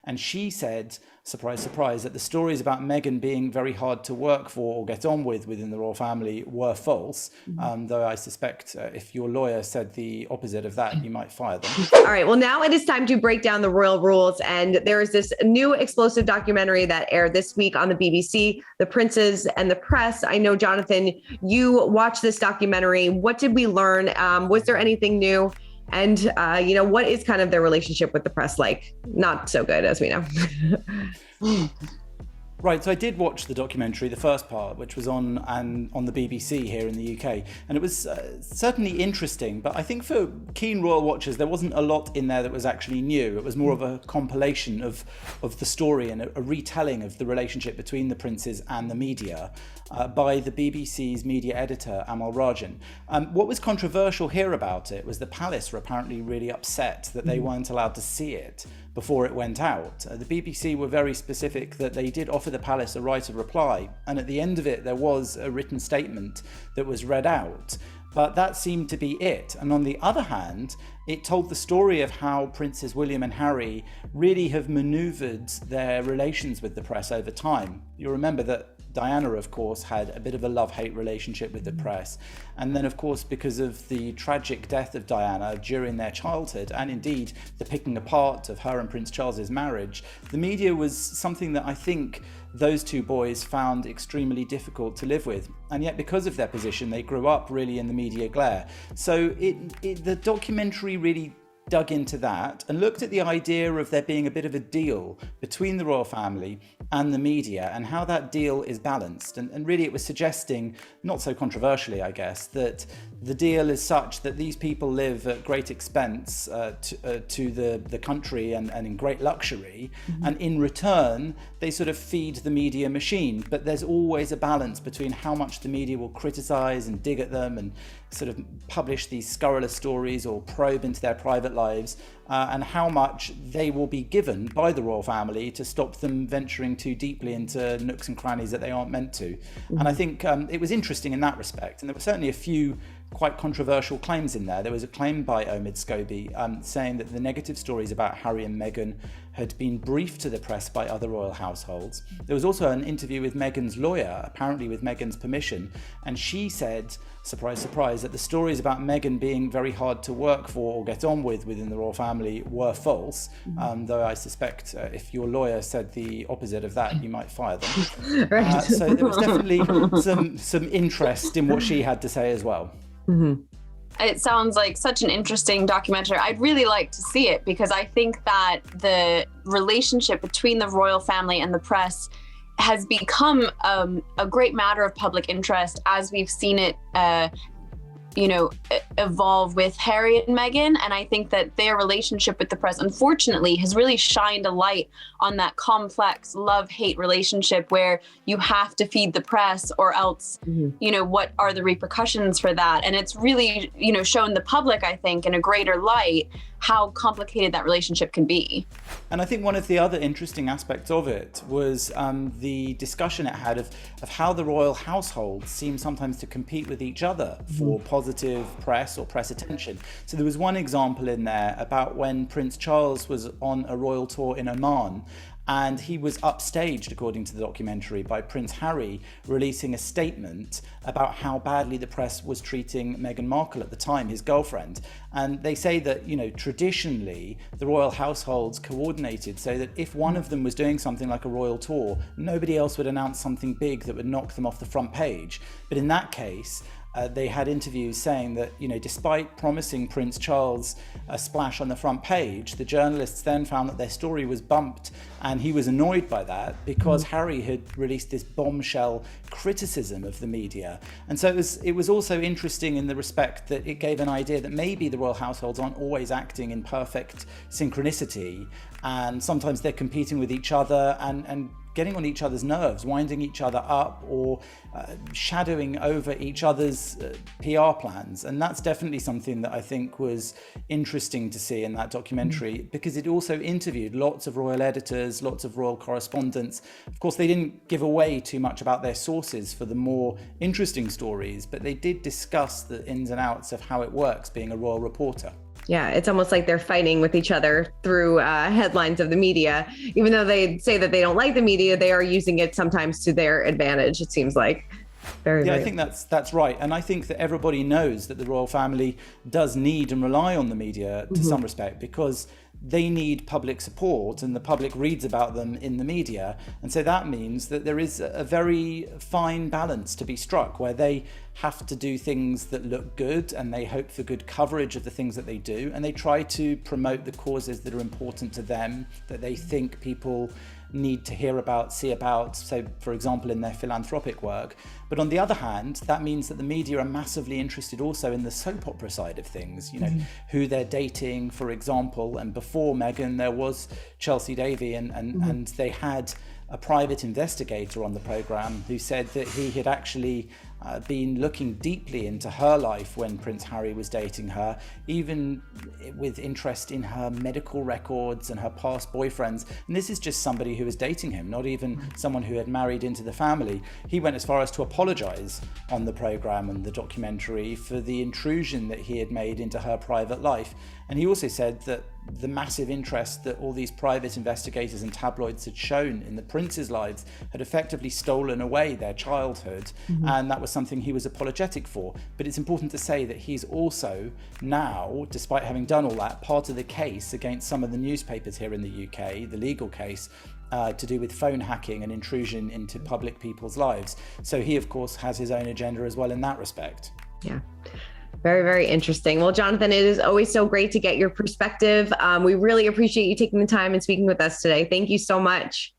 And she said, surprise, surprise, that the stories about Meghan being very hard to work for or get on with within the royal family were false. Though I suspect if your lawyer said the opposite of that, you might fire them. All right. Well, now it is time to break down the royal rules. And there is this new explosive documentary that aired this week on the BBC, The Princes and the Press. I know, Jonathan, you watched this documentary. What did we learn? Was there anything new? And, what is kind of their relationship with the press like? Not so good, as we know. Right, so I did watch the documentary, the first part, which was on the BBC here in the UK, and it was certainly interesting, but I think for keen royal watchers, there wasn't a lot in there that was actually new. It was more of a compilation of the story and a retelling of the relationship between the princes and the media by the BBC's media editor, Amal Rajan. What was controversial here about it was the palace were apparently really upset that they weren't allowed to see it before it went out. The BBC were very specific that they did offer the palace a right of reply, and at the end of it there was a written statement that was read out, but that seemed to be it. And on the other hand, it told the story of how Princes William and Harry really have manoeuvred their relations with the press over time. You'll remember that Diana, of course, had a bit of a love-hate relationship with the press. And then, of course, because of the tragic death of Diana during their childhood, and indeed the picking apart of her and Prince Charles's marriage, the media was something that I think those two boys found extremely difficult to live with. And yet, because of their position, they grew up really in the media glare. So the documentary really dug into that and looked at the idea of there being a bit of a deal between the royal family and the media and how that deal is balanced. And really it was suggesting, not so controversially I guess, that the deal is such that these people live at great expense to the country and in great luxury, and in return they sort of feed the media machine, but there's always a balance between how much the media will criticize and dig at them and sort of publish these scurrilous stories or probe into their private lives, and how much they will be given by the royal family to stop them venturing too deeply into nooks and crannies that they aren't meant to. And I think it was interesting in that respect, and there were certainly a few quite controversial claims in there. There was a claim by Omid Scobie saying that the negative stories about Harry and Meghan had been briefed to the press by other royal households. There was also an interview with Meghan's lawyer, apparently with Meghan's permission, and she said, surprise, surprise, that the stories about Meghan being very hard to work for or get on with within the royal family were false. Though I suspect if your lawyer said the opposite of that, you might fire them. Right. So there was definitely some interest in what she had to say as well. It sounds like such an interesting documentary. I'd really like to see it because I think that the relationship between the royal family and the press has become a great matter of public interest as we've seen it evolve with Harry and Meghan. And I think that their relationship with the press, unfortunately, has really shined a light on that complex love-hate relationship where you have to feed the press or else, what are the repercussions for that? And it's really, shown the public, I think, in a greater light how complicated that relationship can be. And I think one of the other interesting aspects of it was the discussion it had of how the royal household seemed sometimes to compete with each other for positive press or press attention. So there was one example in there about when Prince Charles was on a royal tour in Oman, and he was upstaged, according to the documentary, by Prince Harry releasing a statement about how badly the press was treating Meghan Markle at the time, his girlfriend. And they say that, traditionally the royal households coordinated so that if one of them was doing something like a royal tour, nobody else would announce something big that would knock them off the front page. But in that case, they had interviews saying that, despite promising Prince Charles a splash on the front page, the journalists then found that their story was bumped, and he was annoyed by that because Harry had released this bombshell criticism of the media. And so it was also interesting in the respect that it gave an idea that maybe the royal households aren't always acting in perfect synchronicity, and sometimes they're competing with each other and getting on each other's nerves, winding each other up, or shadowing over each other's PR plans. And that's definitely something that I think was interesting to see in that documentary, because it also interviewed lots of royal editors, lots of royal correspondents. Of course, they didn't give away too much about their sources for the more interesting stories, but they did discuss the ins and outs of how it works being a royal reporter. Yeah, it's almost like they're fighting with each other through headlines of the media. Even though they say that they don't like the media, they are using it sometimes to their advantage, it seems like. Yeah, I think that's right. And I think that everybody knows that the royal family does need and rely on the media to some respect, because they need public support and the public reads about them in the media. And so that means that there is a very fine balance to be struck, where they have to do things that look good and they hope for good coverage of the things that they do, and they try to promote the causes that are important to them, that they think people need to hear about, see about, so for example in their philanthropic work. But on the other hand, that means that the media are massively interested also in the soap opera side of things, you know, who they're dating, for example. And before Meghan, there was Chelsea Davy, and they had a private investigator on the programme who said that he had actually been looking deeply into her life when Prince Harry was dating her, even with interest in her medical records and her past boyfriends. And this is just somebody who was dating him, not even someone who had married into the family. He went as far as to apologise on the programme and the documentary for the intrusion that he had made into her private life. And he also said that the massive interest that all these private investigators and tabloids had shown in the prince's lives had effectively stolen away their childhood, and that was something he was apologetic for. But it's important to say that he's also now, despite having done all that, part of the case against some of the newspapers here in the UK, the legal case, to do with phone hacking and intrusion into public people's lives. So he, of course, has his own agenda as well in that respect. Yeah. Very, very interesting. Well, Jonathan, it is always so great to get your perspective. We really appreciate you taking the time and speaking with us today. Thank you so much.